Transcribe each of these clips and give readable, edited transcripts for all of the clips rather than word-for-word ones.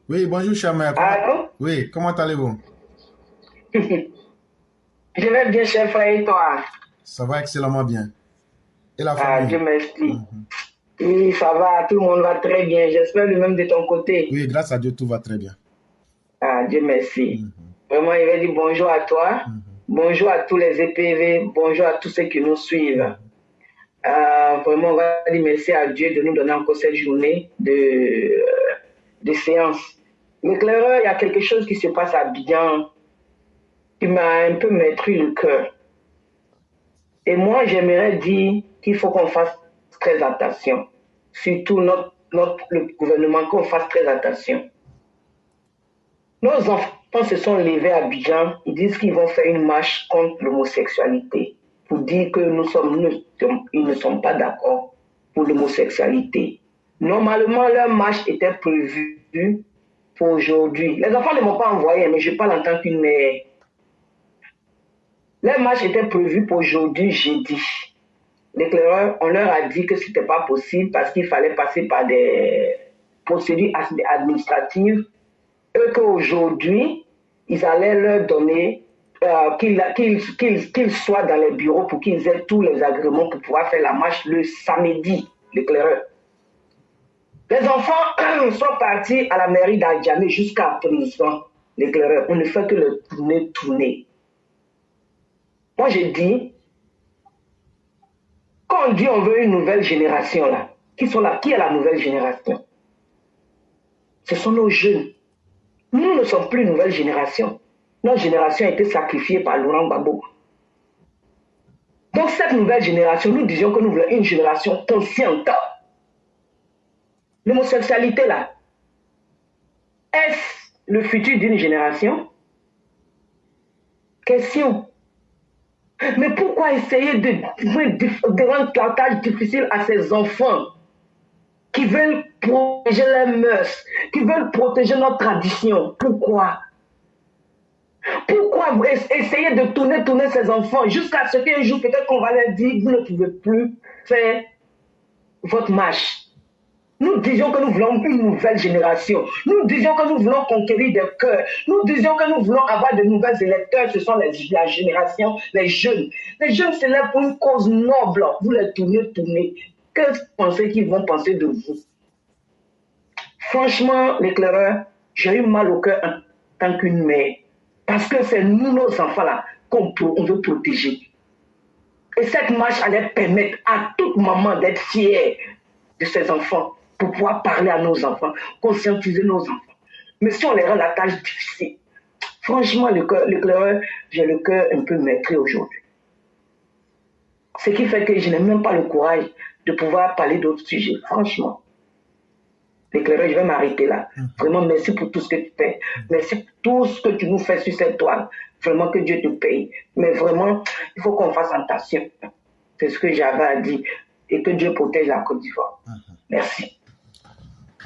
Oui, bonjour, cher mère. Allô? Oui, comment allez-vous? Je vais bien, chef frère, et toi? Ça va excellemment bien. Et la Ah, Dieu famille? merci. Mhm. Oui, ça va, tout le monde va très bien. J'espère le même de ton côté. Oui, grâce à Dieu, tout va très bien. Ah, Dieu merci. Mhm. Vraiment, il va dire bonjour à toi, Mhm. bonjour à tous les EPV, bonjour à tous ceux qui nous suivent. Mhm. Vraiment, on va dire merci à Dieu de nous donner encore cette journée de séance. L'éclaireur, il y a quelque chose qui se passe à Abidjan qui m'a un peu meurtri le cœur. Et moi, j'aimerais dire qu'il faut qu'on fasse très attention. Surtout le gouvernement, qu'on fasse très attention. Nos enfants se sont levés à Abidjan, ils disent qu'ils vont faire une marche contre l'homosexualité, pour dire que ils ne sont pas d'accord pour l'homosexualité. Normalement, leur marche était prévue pour aujourd'hui. Les enfants ne m'ont pas envoyé, mais je parle en tant qu'une mère. Leur marche était prévue pour aujourd'hui, jeudi. L'éclaireur, on leur a dit que ce n'était pas possible parce qu'il fallait passer par des procédures administratives et qu'aujourd'hui, ils allaient leur donner qu'ils soient dans les bureaux pour qu'ils aient tous les agréments pour pouvoir faire la marche le samedi, l'éclaireur. Les enfants sont partis à la mairie d'Adjamé jusqu'à présent, l'éclaireur. On ne fait que le tourner. Moi, j'ai dit, quand on dit on veut une nouvelle génération, là, qui est la nouvelle génération? Ce sont nos jeunes. Nous ne sommes plus une nouvelle génération. Notre génération a été sacrifiée par Laurent Gbagbo. Donc cette nouvelle génération, nous disions que nous voulons une génération consciente. L'homosexualité, là, est-ce le futur d'une génération? Question. Mais pourquoi essayer de rendre la tâche difficile à ces enfants qui veulent protéger les mœurs, qui veulent protéger notre tradition? Pourquoi? Pourquoi vous essayez de tourner ces enfants jusqu'à ce qu'un jour, peut-être qu'on va leur dire, vous ne pouvez plus faire votre marche. Nous disions que nous voulons une nouvelle génération. Nous disions que nous voulons conquérir des cœurs. Nous disions que nous voulons avoir de nouvelles électeurs. Ce sont la génération, les jeunes. Les jeunes, c'est là pour une cause noble. Vous les tournez. Qu'est-ce que vous pensez qu'ils vont penser de vous? Franchement, l'éclaireur, j'ai eu mal au cœur en tant qu'une mère. Parce que c'est nous, nos enfants-là, qu'on veut protéger. Et cette marche allait permettre à toute maman d'être fière de ses enfants, pour pouvoir parler à nos enfants, conscientiser nos enfants. Mais si on les rend la tâche difficile, franchement, l'éclaireur, j'ai le cœur un peu meurtri aujourd'hui. Ce qui fait que je n'ai même pas le courage de pouvoir parler d'autres sujets, franchement. L'éclaireur, je vais m'arrêter là. Vraiment, merci pour tout ce que tu fais. Merci pour tout ce que tu nous fais sur cette toile. Vraiment, que Dieu te paye. Mais vraiment, il faut qu'on fasse attention. C'est ce que j'avais à dire. Et que Dieu protège la Côte d'Ivoire. Merci.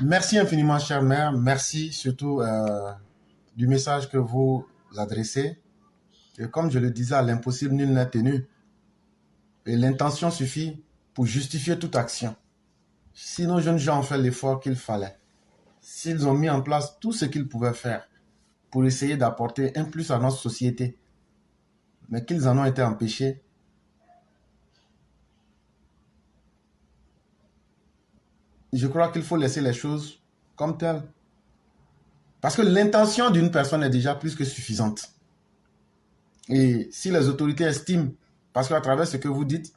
Merci infiniment, chère mère. Merci surtout du message que vous adressez. Et comme je le disais, à l'impossible, nul n'est tenu. Et l'intention suffit pour justifier toute action. Si nos jeunes gens ont fait l'effort qu'il fallait, s'ils ont mis en place tout ce qu'ils pouvaient faire pour essayer d'apporter un plus à notre société, mais qu'ils en ont été empêchés, je crois qu'il faut laisser les choses comme telles. Parce que l'intention d'une personne est déjà plus que suffisante. Et si les autorités estiment, parce qu'à travers ce que vous dites,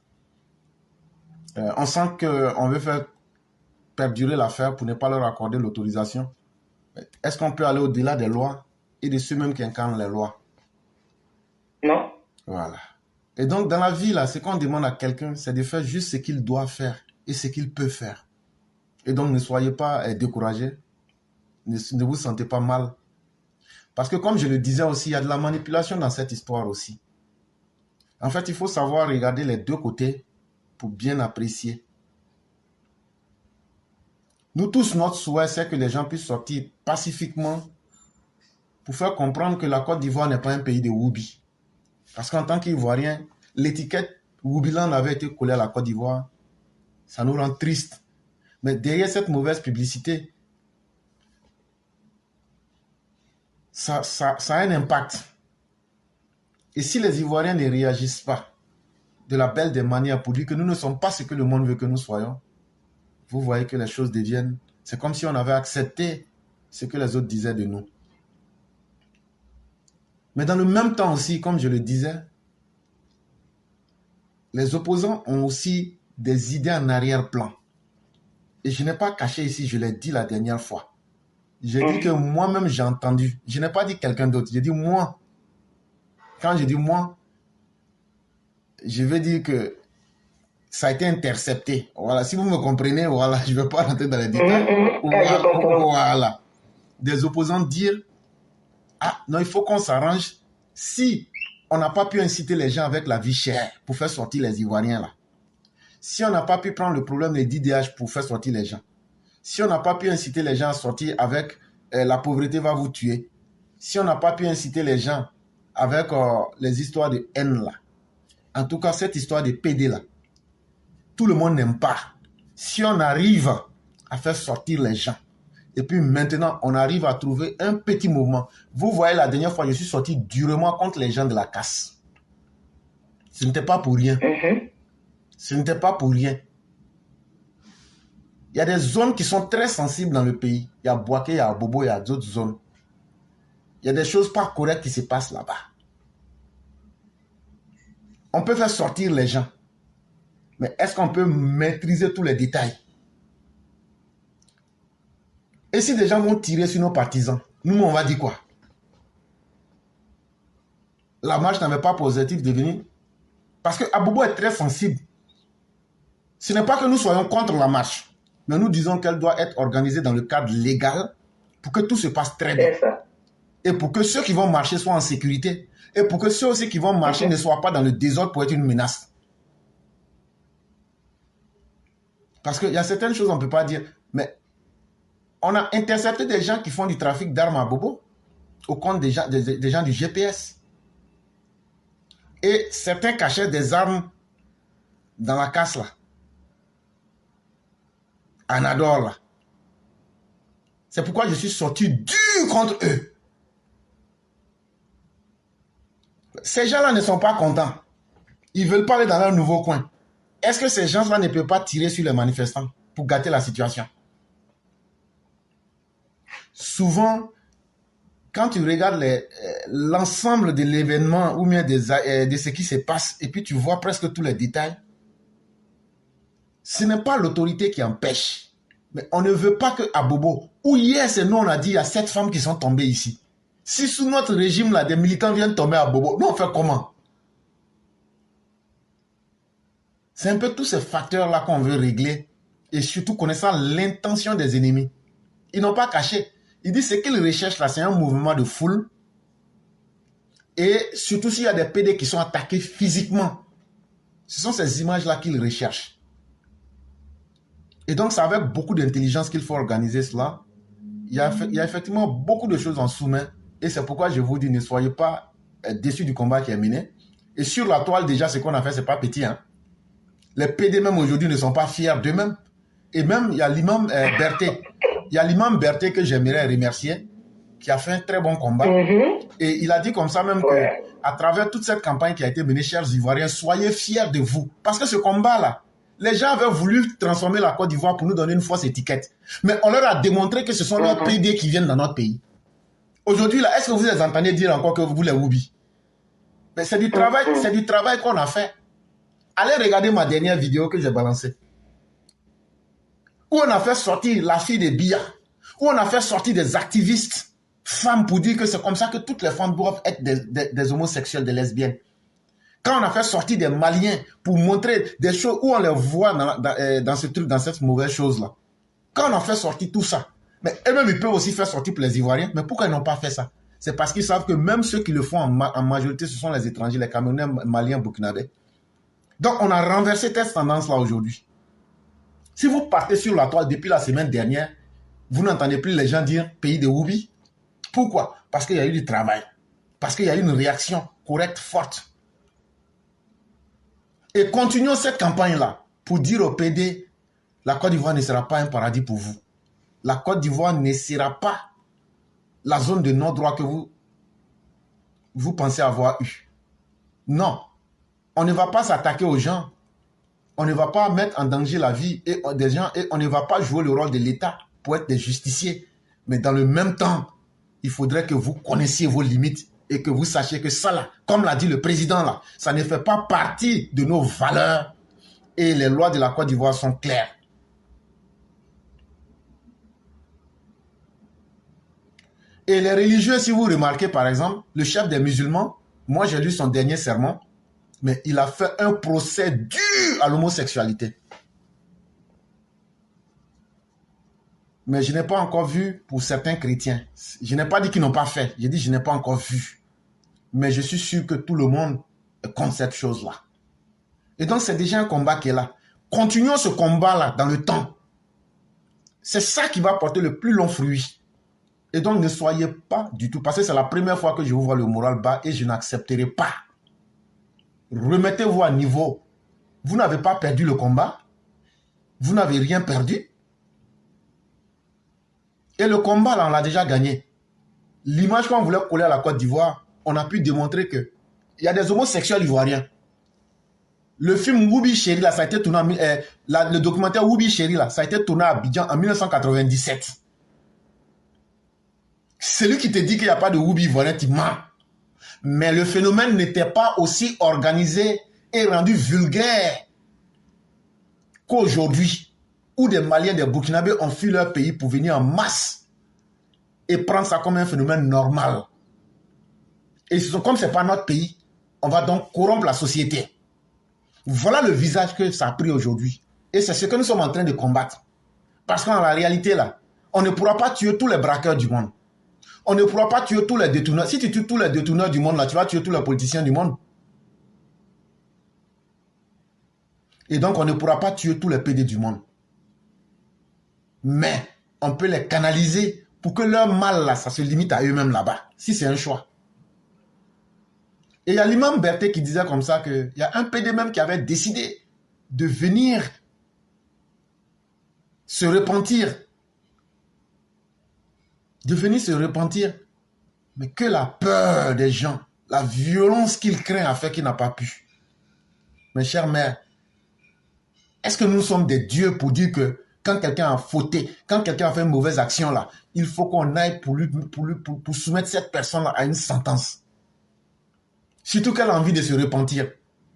on sent qu'on veut faire perdurer l'affaire pour ne pas leur accorder l'autorisation, est-ce qu'on peut aller au-delà des lois et de ceux-mêmes qui incarnent les lois? Non? Voilà. Et donc, dans la vie, là, ce qu'on demande à quelqu'un, c'est de faire juste ce qu'il doit faire et ce qu'il peut faire. Et donc, ne soyez pas découragés, ne vous sentez pas mal. Parce que comme je le disais aussi, il y a de la manipulation dans cette histoire aussi. En fait, il faut savoir regarder les deux côtés pour bien apprécier. Nous tous, notre souhait, c'est que les gens puissent sortir pacifiquement pour faire comprendre que la Côte d'Ivoire n'est pas un pays de Woubi. Parce qu'en tant qu'Ivoirien, l'étiquette Woubiland avait été collée à la Côte d'Ivoire. Ça nous rend triste. Mais derrière cette mauvaise publicité, ça a un impact. Et si les Ivoiriens ne réagissent pas de la belle des manières pour dire que nous ne sommes pas ce que le monde veut que nous soyons, vous voyez que les choses deviennent... C'est comme si on avait accepté ce que les autres disaient de nous. Mais dans le même temps aussi, comme je le disais, les opposants ont aussi des idées en arrière-plan. Et je n'ai pas caché ici, je l'ai dit la dernière fois. J'ai dit que moi-même j'ai entendu. Je n'ai pas dit quelqu'un d'autre, j'ai dit moi. Quand je dis moi, je veux dire que ça a été intercepté. Voilà, si vous me comprenez, voilà, je ne vais pas rentrer dans les détails. Voilà. Des opposants dire, ah non, il faut qu'on s'arrange. Si on n'a pas pu inciter les gens avec la vie chère pour faire sortir les Ivoiriens là, si on n'a pas pu prendre le problème des DDH pour faire sortir les gens, si on n'a pas pu inciter les gens à sortir avec la pauvreté va vous tuer, si on n'a pas pu inciter les gens avec les histoires de haine là, en tout cas cette histoire de PD là, tout le monde n'aime pas. Si on arrive à faire sortir les gens, et puis maintenant on arrive à trouver un petit mouvement. Vous voyez, la dernière fois je suis sorti durement contre les gens de la casse. Ce n'était pas pour rien. Ce n'était pas pour rien. Il y a des zones qui sont très sensibles dans le pays. Il y a Boaké, il y a Bobo, il y a d'autres zones. Il y a des choses pas correctes qui se passent là-bas. On peut faire sortir les gens. Mais est-ce qu'on peut maîtriser tous les détails? Et si des gens vont tirer sur nos partisans, nous, on va dire quoi? La marche n'avait pas pour objectif de venir. Parce que Abobo est très sensible. Ce n'est pas que nous soyons contre la marche, mais nous disons qu'elle doit être organisée dans le cadre légal pour que tout se passe très bien. Et pour que ceux qui vont marcher soient en sécurité. Et pour que ceux aussi qui vont marcher ne soient pas dans le désordre pour être une menace. Parce qu'il y a certaines choses qu'on ne peut pas dire. Mais on a intercepté des gens qui font du trafic d'armes à Bobo au compte des gens du GPS. Et certains cachaient des armes dans la casse là. Anador là. C'est pourquoi je suis sorti dur contre eux. Ces gens-là ne sont pas contents. Ils veulent pas aller dans leur nouveau coin. Est-ce que ces gens-là ne peuvent pas tirer sur les manifestants pour gâter la situation? Souvent, quand tu regardes l'ensemble de l'événement ou bien de ce qui se passe et puis tu vois presque tous les détails, ce n'est pas l'autorité qui empêche. Mais on ne veut pas qu'à Bobo, où hier c'est nous on a dit il y a 7 femmes qui sont tombées ici. Si sous notre régime là, des militants viennent tomber à Bobo, nous on fait comment? C'est un peu tous ces facteurs là qu'on veut régler et surtout connaissant l'intention des ennemis. Ils n'ont pas caché. Ils disent ce qu'ils recherchent là, c'est un mouvement de foule et surtout s'il y a des PD qui sont attaqués physiquement. Ce sont ces images là qu'ils recherchent. Et donc, c'est avec beaucoup d'intelligence qu'il faut organiser cela. Il y a effectivement beaucoup de choses en sous-main. Et c'est pourquoi je vous dis, ne soyez pas déçus du combat qui est mené. Et sur la toile, déjà, ce qu'on a fait, ce n'est pas petit. Hein. Les PD, même aujourd'hui, ne sont pas fiers d'eux-mêmes. Et même, il y a l'imam Berthe. Il y a l'imam Berthe que j'aimerais remercier, qui a fait un très bon combat. Et il a dit comme ça même que, à travers toute cette campagne qui a été menée, chers Ivoiriens, soyez fiers de vous. Parce que ce combat-là, les gens avaient voulu transformer la Côte d'Ivoire pour nous donner une fausse étiquette. Mais on leur a démontré que ce sont leurs PD qui viennent dans notre pays. Aujourd'hui, là, est-ce que vous les entendez dire encore que vous les Woubi? Mais c'est du travail qu'on a fait. Allez regarder ma dernière vidéo que j'ai balancée. Où on a fait sortir la fille de Biya. Où on a fait sortir des activistes femmes pour dire que c'est comme ça que toutes les femmes doivent être des homosexuels, des lesbiennes. Quand on a fait sortir des Maliens pour montrer des choses où on les voit dans ce truc, dans cette mauvaise chose-là. Quand on a fait sortir tout ça, mais eux-mêmes, ils peuvent aussi faire sortir pour les Ivoiriens. Mais pourquoi ils n'ont pas fait ça? C'est parce qu'ils savent que même ceux qui le font en majorité, ce sont les étrangers, les Camerounais, Maliens, Burkinabés. Donc, on a renversé cette tendance-là aujourd'hui. Si vous partez sur la toile depuis la semaine dernière, vous n'entendez plus les gens dire pays de Woubi. Pourquoi? Parce qu'il y a eu du travail. Parce qu'il y a eu une réaction correcte, forte. Et continuons cette campagne-là pour dire au PD, la Côte d'Ivoire ne sera pas un paradis pour vous. La Côte d'Ivoire ne sera pas la zone de non-droit que vous pensez avoir eu. Non, on ne va pas s'attaquer aux gens. On ne va pas mettre en danger la vie des gens et on ne va pas jouer le rôle de l'État pour être des justiciers. Mais dans le même temps, il faudrait que vous connaissiez vos limites et que vous sachiez que ça, là, comme l'a dit le président, là, ça ne fait pas partie de nos valeurs et les lois de la Côte d'Ivoire sont claires. Et les religieux, si vous remarquez par exemple, le chef des musulmans, moi j'ai lu son dernier sermon, mais il a fait un procès dur à l'homosexualité. Mais je n'ai pas encore vu pour certains chrétiens. Je n'ai pas dit qu'ils n'ont pas fait. J'ai dit je n'ai pas encore vu. Mais je suis sûr que tout le monde est contre cette chose-là. Et donc c'est déjà un combat qui est là. Continuons ce combat-là dans le temps. C'est ça qui va porter le plus long fruit. Et donc ne soyez pas du tout, parce que c'est la première fois que je vous vois le moral bas et je n'accepterai pas. Remettez-vous à niveau. Vous n'avez pas perdu le combat. Vous n'avez rien perdu. Et le combat, là, on l'a déjà gagné. L'image qu'on voulait coller à la Côte d'Ivoire, on a pu démontrer qu'il y a des homosexuels ivoiriens. Le film Woubi Chéri, là, ça a été tourné le documentaire Woubi Chéri, là, ça a été tourné à Abidjan en 1997. Celui qui te dit qu'il n'y a pas de Woubi ivoirien, tu mens. Mais le phénomène n'était pas aussi organisé et rendu vulgaire qu'aujourd'hui, où des Maliens, des Burkinabés ont fui leur pays pour venir en masse et prendre ça comme un phénomène normal. Et comme ce n'est pas notre pays, on va donc corrompre la société. Voilà le visage que ça a pris aujourd'hui. Et c'est ce que nous sommes en train de combattre. Parce qu'en la réalité, là, on ne pourra pas tuer tous les braqueurs du monde. On ne pourra pas tuer tous les détourneurs. Si tu tues tous les détourneurs du monde, là, tu vas tuer tous les politiciens du monde. Et donc, on ne pourra pas tuer tous les PD du monde. Mais, on peut les canaliser pour que leur mal, là, ça se limite à eux-mêmes là-bas. Si c'est un choix. Et il y a l'imam Berthe qui disait comme ça qu'il y a un PD même qui avait décidé de venir se repentir. De venir se repentir. Mais que la peur des gens, la violence qu'il craint a fait qu'il n'a pas pu. Mes chères mères, est-ce que nous sommes des dieux pour dire que quand quelqu'un a fauté, quand quelqu'un a fait une mauvaise action là, il faut qu'on aille pour soumettre cette personne-là à une sentence? Surtout qu'elle a envie de se repentir.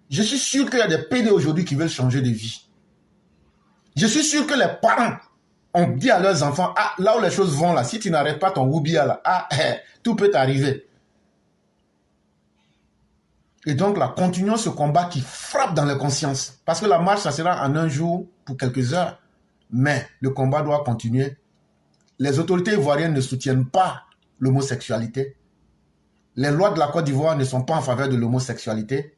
Je suis sûr qu'il y a des PD aujourd'hui qui veulent changer de vie. Je suis sûr que les parents ont dit à leurs enfants, ah, là où les choses vont là, si tu n'arrêtes pas ton woubia là, ah, tout peut t'arriver. Et donc là, continuons ce combat qui frappe dans les consciences. Parce que la marche, ça sera en un jour pour quelques heures. Mais le combat doit continuer. Les autorités ivoiriennes ne soutiennent pas l'homosexualité. Les lois de la Côte d'Ivoire ne sont pas en faveur de l'homosexualité.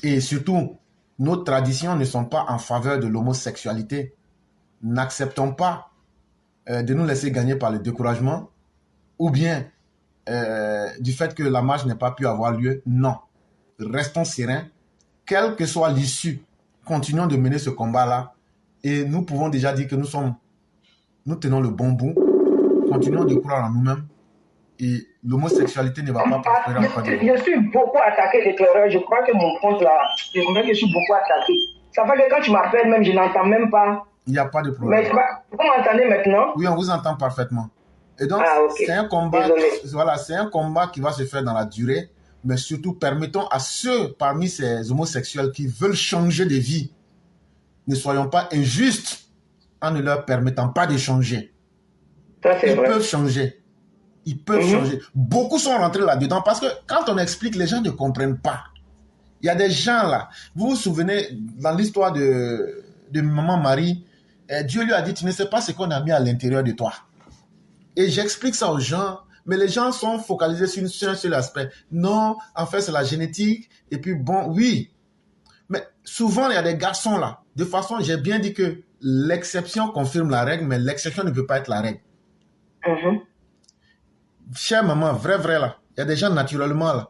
Et surtout, nos traditions ne sont pas en faveur de l'homosexualité. N'acceptons pas de nous laisser gagner par le découragement ou bien du fait que la marche n'ait pas pu avoir lieu. Non. Restons sereins. Quelle que soit l'issue, continuons de mener ce combat-là. Et nous pouvons déjà dire que nous tenons le bon bout. Continuons de croire en nous-mêmes. Et l'homosexualité ne va pas prospérer en Côte d'Ivoire. Je suis beaucoup attaqué l'éclaireur. Je crois que mon compte là, je suis beaucoup attaqué. Ça fait que quand tu m'appelles même, je n'entends même pas. Il n'y a pas de problème. Mais vous m'entendez maintenant? Oui, on vous entend parfaitement. Et donc, okay. C'est un combat, voilà, c'est un combat qui va se faire dans la durée, mais surtout permettons à ceux parmi ces homosexuels qui veulent changer de vie, ne soyons pas injustes en ne leur permettant pas de changer. Ils peuvent changer. Ils peuvent changer. Beaucoup sont rentrés là-dedans parce que quand on explique, les gens ne comprennent pas. Il y a des gens là, vous vous souvenez, dans l'histoire de Maman Marie, Dieu lui a dit, tu ne sais pas ce qu'on a mis à l'intérieur de toi. Et j'explique ça aux gens, mais les gens sont focalisés sur un seul aspect. Non, en fait, c'est la génétique. Et puis bon, oui. Mais souvent, il y a des garçons là. De toute façon, j'ai bien dit que l'exception confirme la règle, mais l'exception ne peut pas être la règle. Chère maman, vrai là, il y a des gens naturellement là.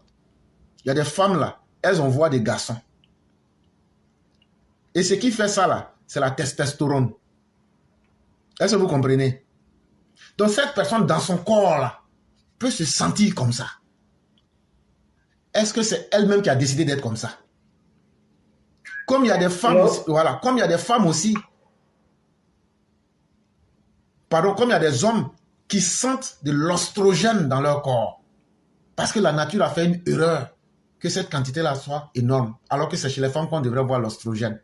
Il y a des femmes là, elles envoient des garçons. Et ce qui fait ça là, c'est la testostérone. Est-ce que vous comprenez? Donc cette personne dans son corps là peut se sentir comme ça. Est-ce que c'est elle-même qui a décidé d'être comme ça? Comme il y a des femmes aussi, voilà, comme il y a des femmes aussi, pardon, comme il y a des hommes qui sentent de l'ostrogène dans leur corps. Parce que la nature a fait une erreur, que cette quantité-là soit énorme, alors que c'est chez les femmes qu'on devrait voir l'ostrogène.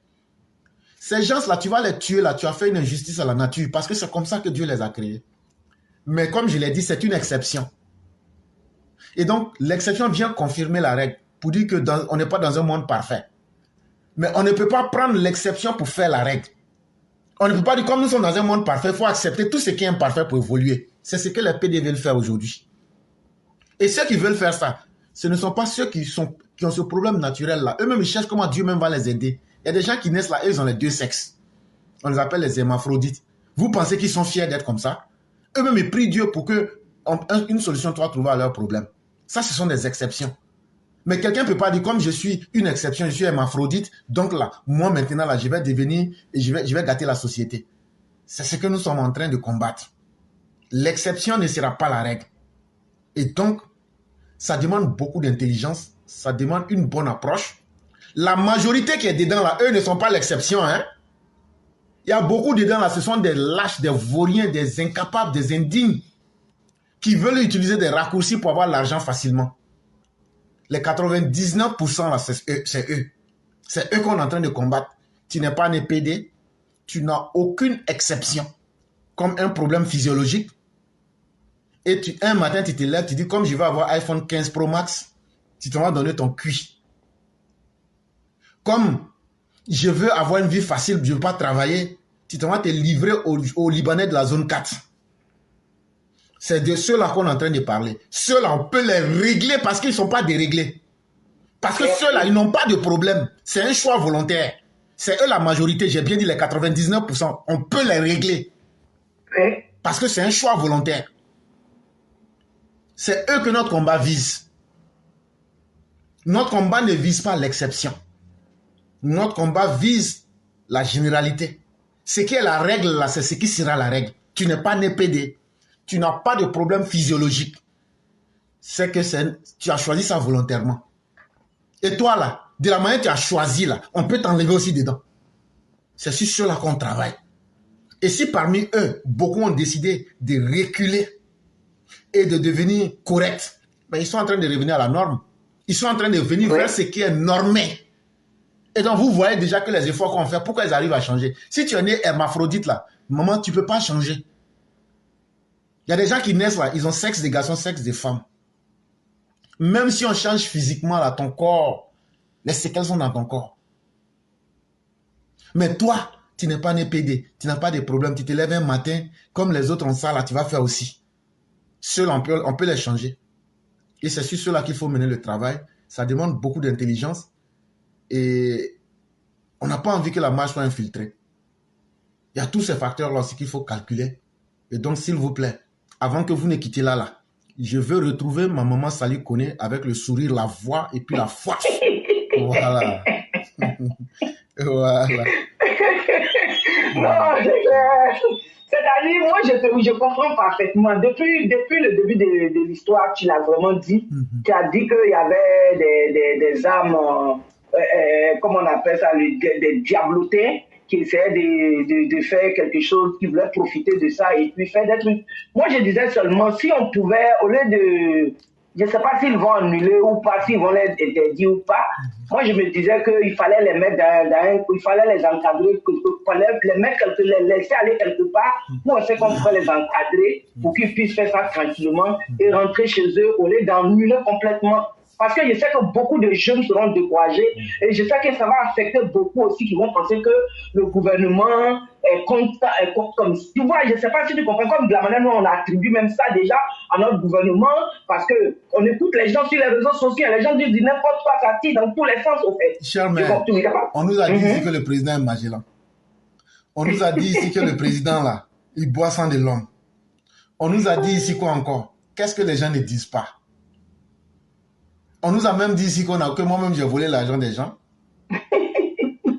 Ces gens-là, tu vas les tuer là, tu as fait une injustice à la nature, parce que c'est comme ça que Dieu les a créés. Mais comme je l'ai dit, c'est une exception. Et donc, l'exception vient confirmer la règle, pour dire qu'on n'est pas dans un monde parfait. Mais on ne peut pas prendre l'exception pour faire la règle. On ne peut pas dire, comme nous sommes dans un monde parfait, il faut accepter tout ce qui est imparfait pour évoluer. C'est ce que les PD veulent faire aujourd'hui. Et ceux qui veulent faire ça, ce ne sont pas ceux qui ont ce problème naturel-là. Eux-mêmes, ils cherchent comment Dieu même va les aider. Il y a des gens qui naissent là, ils ont les deux sexes. On les appelle les hermaphrodites. Vous pensez qu'ils sont fiers d'être comme ça? Eux-mêmes, ils prient Dieu pour qu'une solution soit trouvée à leur problème. Ça, ce sont des exceptions. Mais quelqu'un ne peut pas dire, comme je suis une exception, je suis hermaphrodite, donc là, moi maintenant, là, je vais devenir, et je vais gâter la société. C'est ce que nous sommes en train de combattre. L'exception ne sera pas la règle. Et donc, ça demande beaucoup d'intelligence, ça demande une bonne approche. La majorité qui est dedans là, eux ne sont pas l'exception, hein. Il y a beaucoup dedans là, ce sont des lâches, des vauriens, des incapables, des indignes qui veulent utiliser des raccourcis pour avoir l'argent facilement. Les 99% là, c'est eux. C'est eux qu'on est en train de combattre. Tu n'es pas né PD, tu n'as aucune exception comme un problème physiologique. Et un matin, tu te lèves, tu dis, comme je vais avoir iPhone 15 Pro Max, tu te vas donner ton QI. Comme je veux avoir une vie facile, je ne veux pas travailler, tu te vas te livrer aux Libanais de la zone 4. C'est de ceux-là qu'on est en train de parler. Ceux-là, on peut les régler parce qu'ils ne sont pas déréglés. Parce que ceux-là, ils n'ont pas de problème. C'est un choix volontaire. C'est eux la majorité, j'ai bien dit les 99%. On peut les régler. Parce que c'est un choix volontaire. C'est eux que notre combat vise. Notre combat ne vise pas l'exception. Notre combat vise la généralité. Ce qui est la règle là, c'est ce qui sera la règle. Tu n'es pas né PD. Tu n'as pas de problème physiologique. C'est que tu as choisi ça volontairement. Et toi là, de la manière que tu as choisi là, on peut t'enlever aussi dedans. C'est sur cela qu'on travaille. Et si parmi eux, beaucoup ont décidé de reculer et de devenir corrects, ben ils sont en train de revenir à la norme. Ils sont en train de venir vers ce qui est normé. Et donc vous voyez déjà que les efforts qu'on fait, pourquoi ils arrivent à changer. Si tu es né hermaphrodite là, maman, tu ne peux pas changer. Il y a des gens qui naissent là, ils ont sexe des garçons, sexe des femmes. Même si on change physiquement là, ton corps, les séquelles sont dans ton corps. Mais toi, tu n'es pas né PD, tu n'as pas de problème, tu te lèves un matin, comme les autres ont ça là, tu vas faire aussi. Ceux-là, on peut les changer. Et c'est sur ceux-là qu'il faut mener le travail. Ça demande beaucoup d'intelligence. Et on n'a pas envie que la marche soit infiltrée. Il y a tous ces facteurs-là aussi qu'il faut calculer. Et donc, s'il vous plaît, avant que vous ne quittiez là, je veux retrouver ma maman Sali Kone avec le sourire, la voix et puis la force. Voilà. Voilà. Non, c'est-à-dire, moi, je comprends parfaitement. Depuis le début de l'histoire, tu l'as vraiment dit. Tu as dit qu'il y avait des âmes, comment on appelle ça, des diablotés qui essayaient de faire quelque chose, qui voulaient profiter de ça et puis faire des trucs. Moi, je disais seulement, si on pouvait, au lieu de... Je ne sais pas s'ils vont annuler ou pas, s'ils vont les interdire ou pas. Moi, je me disais qu'il fallait les mettre il fallait les encadrer, il fallait les mettre les laisser aller quelque part, où on sait qu'on pourrait les encadrer pour qu'ils puissent faire ça tranquillement et rentrer chez eux au lieu d'annuler complètement. Parce que je sais que beaucoup de jeunes seront découragés et je sais que ça va affecter beaucoup aussi qui vont penser que le gouvernement est comme tu vois, je ne sais pas si tu comprends, comme de la manière dont on attribue même ça déjà à notre gouvernement, parce qu'on écoute les gens sur les réseaux sociaux, les gens disent n'importe quoi, ça tire dans tous les sens au fait. Cher mère, on nous a dit ici que le président est Magellan. On nous a dit ici que le président là, il boit sang de l'homme. On nous a dit ici quoi encore? Qu'est-ce que les gens ne disent pas? On nous a même dit ici que moi-même j'ai volé l'argent des gens.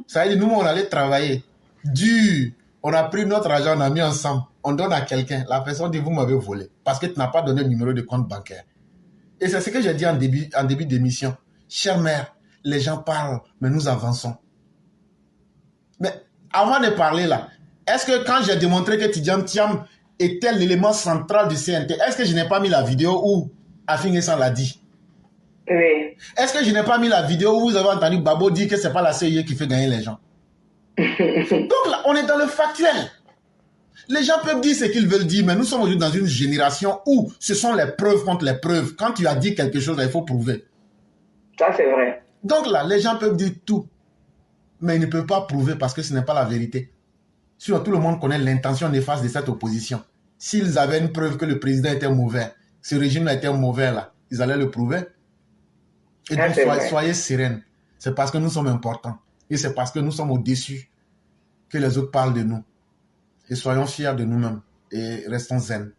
Ça veut dire nous on allait travailler dur On a pris notre argent, on a mis ensemble. On donne à quelqu'un. La personne dit, vous m'avez volé. Parce que tu n'as pas donné le numéro de compte bancaire. Et c'est ce que j'ai dit en début d'émission. Chère mère, les gens parlent, mais nous avançons. Mais avant de parler là, est-ce que quand j'ai démontré que Tidjane Thiam était l'élément central du CNT, est-ce que je n'ai pas mis la vidéo où Afin Essan l'a dit? Oui. Est-ce que je n'ai pas mis la vidéo où vous avez entendu Babo dire que ce n'est pas la CIE qui fait gagner les gens? Donc là, on est dans le factuel. Les gens peuvent dire ce qu'ils veulent dire, mais nous sommes aujourd'hui dans une génération où ce sont les preuves contre les preuves. Quand tu as dit quelque chose, il faut prouver. Ça, c'est vrai. Donc là, les gens peuvent dire tout, mais ils ne peuvent pas prouver parce que ce n'est pas la vérité. Sinon, tout le monde connaît l'intention néfaste de cette opposition. S'ils avaient une preuve que le président était mauvais, ce régime était mauvais là, ils allaient le prouver. Et donc, soyez sereines. C'est parce que nous sommes importants. Et c'est parce que nous sommes au-dessus que les autres parlent de nous. Et soyons fiers de nous-mêmes. Et restons zen.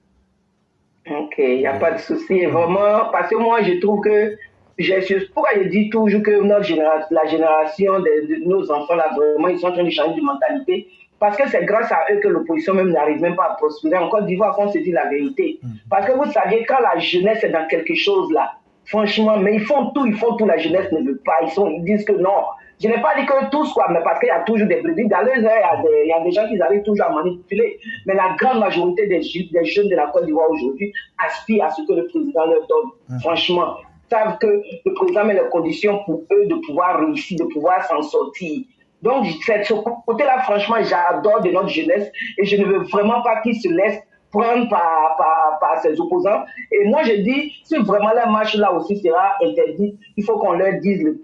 Ok, il n'y a pas de souci. Vraiment, parce que moi, je trouve que pourquoi je dis toujours que la génération de nos enfants, là, vraiment, ils sont en train de changer de mentalité. Parce que c'est grâce à eux que l'opposition même n'arrive même pas à prospérer. En Côte d'Ivoire, qu'on se dit la vérité. Parce que vous savez, quand la jeunesse est dans quelque chose, là, franchement, mais ils font tout, la jeunesse ne veut pas. Ils disent que non. Je n'ai pas dit que tous, quoi, mais parce qu'il y a toujours des brebis. Dans les heures, il y a des gens qui arrivent toujours à manipuler. Mais la grande majorité des jeunes de la Côte d'Ivoire aujourd'hui aspirent à ce que le président leur donne. Franchement, savent que le président met les conditions pour eux de pouvoir réussir, de pouvoir s'en sortir. Donc, ce côté-là, franchement, j'adore de notre jeunesse et je ne veux vraiment pas qu'ils se laissent prendre par ses opposants. Et moi, je dis, si vraiment la marche là aussi sera interdite, il faut qu'on leur dise le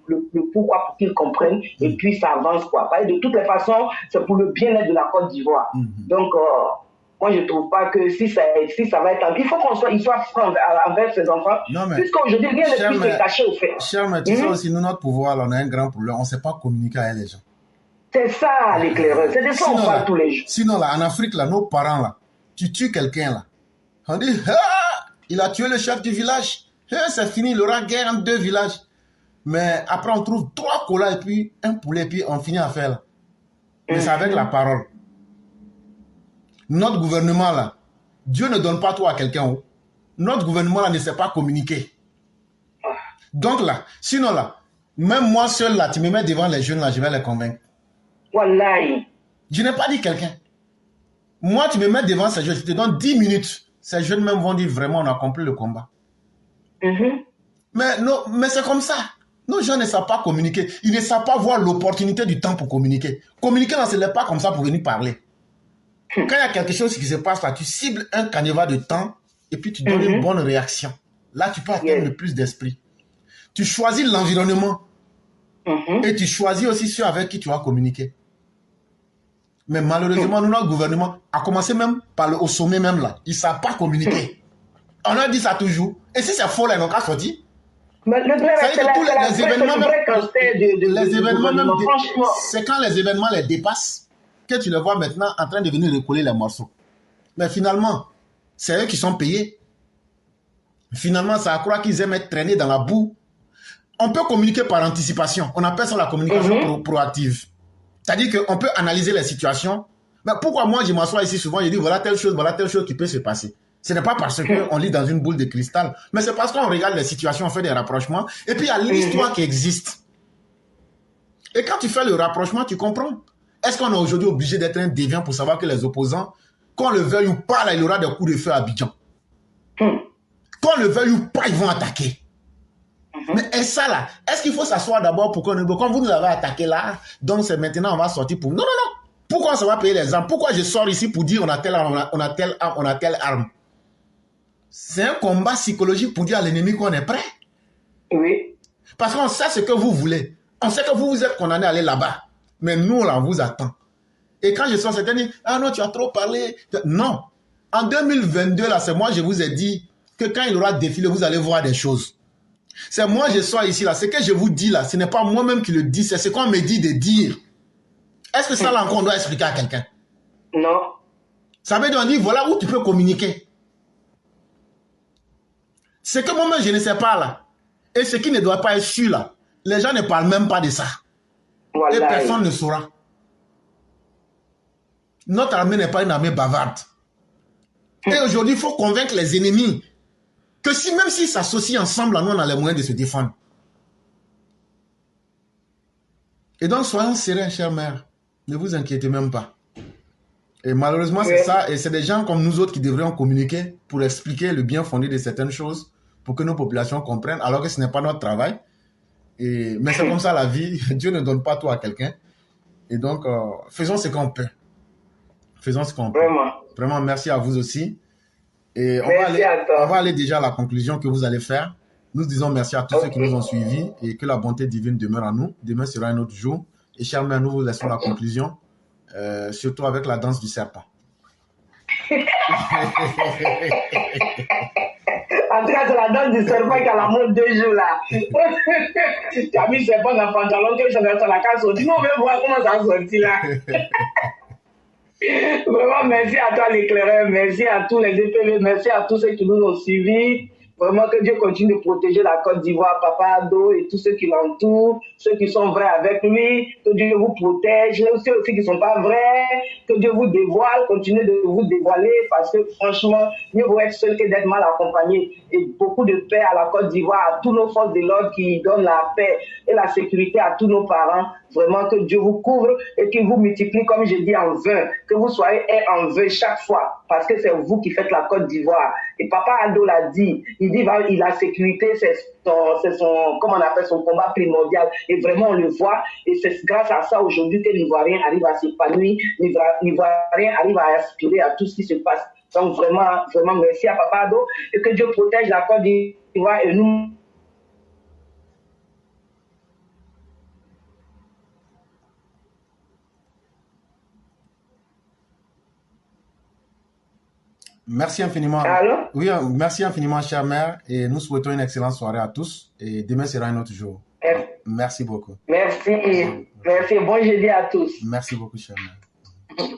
pourquoi pour qu'ils comprennent et puis ça avance, quoi. Parce que de toutes les façons, c'est pour le bien-être de la Côte d'Ivoire. Donc, moi, je ne trouve pas que si ça va être... Il faut qu'il soit franc envers ses enfants. Puisqu'aujourd'hui, rien ne peut se cacher au fait. Cher, mais tu sais aussi, nous, notre pouvoir, là, on a un grand problème. On ne sait pas communiquer avec les gens. C'est ça, l'éclaireur. C'est de ça qu'on parle tous les jours. Sinon, là, en Afrique, là, nos parents, là, tu tues quelqu'un, là. On dit, il a tué le chef du village. C'est fini, il aura guerre entre 2 villages. Mais après, on trouve 3 colas et puis un poulet, et puis on finit à faire, là. Mais c'est avec la parole. Notre gouvernement, là, Dieu ne donne pas tout à quelqu'un. Notre gouvernement, là, ne sait pas communiquer. Donc, là, sinon, là, même moi seul, là, tu me mets devant les jeunes, là, je vais les convaincre. Wallahi. Je n'ai pas dit quelqu'un. Moi, tu me mets devant ces jeunes, je te donne 10 minutes. Ces jeunes même vont dire vraiment, on a accompli le combat. Mais c'est comme ça. Nos gens ne savent pas communiquer. Ils ne savent pas voir l'opportunité du temps pour communiquer. Communiquer, ce n'est pas comme ça pour venir parler. Quand il y a quelque chose qui se passe là, tu cibles un canevas de temps et puis tu donnes une bonne réaction. Là, tu peux atteindre le plus d'esprit. Tu choisis l'environnement et tu choisis aussi ceux avec qui tu vas communiquer. Mais malheureusement, notre gouvernement a commencé même par au sommet même là. Ils ne savent pas communiquer. On a dit ça toujours. Et si c'est faux là, ils n'ont qu'à sortir. Mais les événements, c'est quand les événements les dépassent que tu les vois maintenant en train de venir recoller les morceaux. Mais finalement, c'est eux qui sont payés. Finalement, ça a croire qu'ils aiment être traînés dans la boue. On peut communiquer par anticipation. On appelle ça la communication proactive. C'est-à-dire qu'on peut analyser les situations. Mais pourquoi moi, je m'assois ici souvent, je dis voilà telle chose qui peut se passer. Ce n'est pas parce qu'on lit dans une boule de cristal, mais c'est parce qu'on regarde les situations, on fait des rapprochements, et puis il y a l'histoire qui existe. Et quand tu fais le rapprochement, tu comprends. Est-ce qu'on est aujourd'hui obligé d'être un déviant pour savoir que les opposants, qu'on le veuille ou pas, là, il y aura des coups de feu à Abidjan. Qu'on le veuille ou pas, ils vont attaquer. Mais et ça là, est-ce qu'il faut s'asseoir d'abord pour qu'on... Quand vous nous avez attaqué là, donc c'est maintenant on va sortir pour... Non. Pourquoi ça va payer les armes? Pourquoi je sors ici pour dire on a telle arme, on a telle arme? C'est un combat psychologique pour dire à l'ennemi qu'on est prêt. Oui. Parce qu'on sait ce que vous voulez. On sait que vous êtes condamné à aller là-bas. Mais nous, là, on vous attend. Et quand je sors, certains disent, ah non, tu as trop parlé. Non. En 2022, là, c'est moi, je vous ai dit que quand il aura défilé, vous allez voir des choses. C'est moi, je sors ici, là. Ce que je vous dis, là, ce n'est pas moi-même qui le dis, c'est ce qu'on me dit de dire. Est-ce que ça, là, encore, on doit expliquer à quelqu'un? Non. Ça veut dire, on dit, voilà où tu peux communiquer. Ce que moi-même, je ne sais pas, là. Et ce qui ne doit pas être su, là. Les gens ne parlent même pas de ça. Voilà. Et personne ne saura. Notre armée n'est pas une armée bavarde. Et aujourd'hui, il faut convaincre les ennemis que si, même s'ils s'associent ensemble, nous, on a les moyens de se défendre. Et donc, soyons sereins, chère mère. Ne vous inquiétez même pas. Et malheureusement, c'est ça. Et c'est des gens comme nous autres qui devrions communiquer pour expliquer le bien fondé de certaines choses, pour que nos populations comprennent, alors que ce n'est pas notre travail. Mais c'est comme ça la vie. Dieu ne donne pas tout à quelqu'un. Et donc, faisons ce qu'on peut. Faisons ce qu'on peut. Vraiment, merci à vous aussi. Et on va aller déjà à la conclusion que vous allez faire. Nous disons merci à tous ceux qui nous ont suivis et que la bonté divine demeure en nous. Demain sera un autre jour. Et chère mère, nous vous laissons la conclusion, surtout avec la danse du serpent. En tout cas, c'est la danse du serpent qui a la mode 2 jours là. Tu as mis le serpent dans le pantalon, que je vais sur la case. Nous, on veut voir comment ça sortit là. Vraiment, merci à toi l'éclaireur, merci à tous les DPV, merci à tous ceux qui nous ont suivis. Vraiment que Dieu continue de protéger la Côte d'Ivoire, Papa Ado et tous ceux qui l'entourent, ceux qui sont vrais avec lui, que Dieu vous protège, ceux aussi qui ne sont pas vrais, que Dieu vous dévoile, continue de vous dévoiler parce que franchement, mieux vaut être seul que d'être mal accompagné. Et beaucoup de paix à la Côte d'Ivoire, à tous nos forces de l'ordre qui donnent la paix et la sécurité à tous nos parents. Vraiment que Dieu vous couvre et qu'il vous multiplie, comme je dis, en 20, que vous soyez en 20 chaque fois, parce que c'est vous qui faites la Côte d'Ivoire. Et Papa Ado l'a dit, il dit la sécurité, c'est son, comment on appelle, son combat primordial. Et vraiment, on le voit. Et c'est grâce à ça aujourd'hui que l'Ivoirien arrive à s'épanouir, l'Ivoirien arrive à aspirer à tout ce qui se passe. Donc vraiment, vraiment, merci à Papa Ado et que Dieu protège la Côte d'Ivoire et nous. Merci infiniment. Allô? Oui, merci infiniment, chère mère. Et nous souhaitons une excellente soirée à tous. Et demain sera un autre jour. Merci beaucoup. Merci. Merci. Bon jeudi à tous. Merci beaucoup, chère mère.